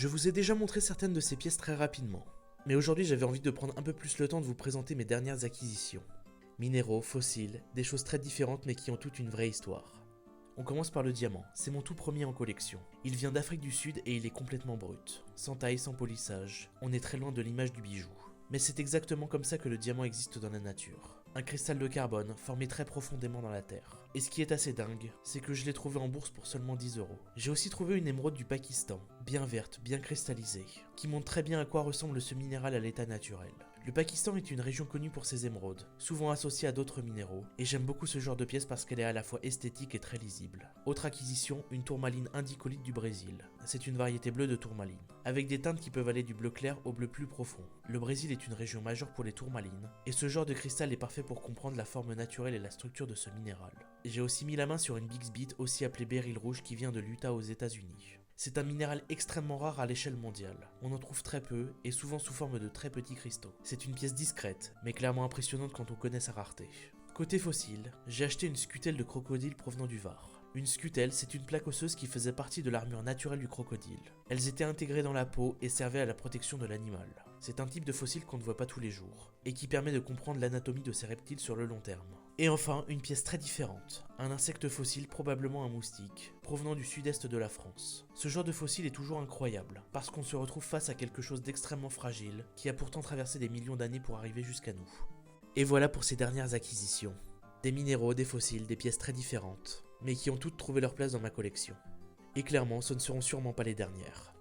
Je vous ai déjà montré certaines de ces pièces très rapidement, mais aujourd'hui j'avais envie de prendre un peu plus le temps de vous présenter mes dernières acquisitions. Minéraux, fossiles, des choses très différentes mais qui ont toutes une vraie histoire. On commence par le diamant, c'est mon tout premier en collection. Il vient d'Afrique du Sud et il est complètement brut, sans taille, sans polissage, on est très loin de l'image du bijou. Mais c'est exactement comme ça que le diamant existe dans la nature. Un cristal de carbone formé très profondément dans la terre. Et ce qui est assez dingue, c'est que je l'ai trouvé en bourse pour seulement 10 euros. J'ai aussi trouvé une émeraude du Pakistan, bien verte, bien cristallisée, qui montre très bien à quoi ressemble ce minéral à l'état naturel. Le Pakistan est une région connue pour ses émeraudes, souvent associée à d'autres minéraux, et j'aime beaucoup ce genre de pièce parce qu'elle est à la fois esthétique et très lisible. Autre acquisition, une tourmaline indicolite du Brésil. C'est une variété bleue de tourmaline, avec des teintes qui peuvent aller du bleu clair au bleu plus profond. Le Brésil est une région majeure pour les tourmalines, et ce genre de cristal est parfait pour comprendre la forme naturelle et la structure de ce minéral. J'ai aussi mis la main sur une Bixby, aussi appelée béryl rouge, qui vient de l'Utah aux États-Unis. C'est un minéral extrêmement rare à l'échelle mondiale. On en trouve très peu et souvent sous forme de très petits cristaux. C'est une pièce discrète, mais clairement impressionnante quand on connaît sa rareté. Côté fossile, j'ai acheté une scutelle de crocodile provenant du Var. Une scutelle, c'est une plaque osseuse qui faisait partie de l'armure naturelle du crocodile. Elles étaient intégrées dans la peau et servaient à la protection de l'animal. C'est un type de fossile qu'on ne voit pas tous les jours, et qui permet de comprendre l'anatomie de ces reptiles sur le long terme. Et enfin, une pièce très différente, un insecte fossile, probablement un moustique, provenant du sud-est de la France. Ce genre de fossile est toujours incroyable, parce qu'on se retrouve face à quelque chose d'extrêmement fragile, qui a pourtant traversé des millions d'années pour arriver jusqu'à nous. Et voilà pour ces dernières acquisitions. Des minéraux, des fossiles, des pièces très différentes, mais qui ont toutes trouvé leur place dans ma collection. Et clairement, ce ne seront sûrement pas les dernières.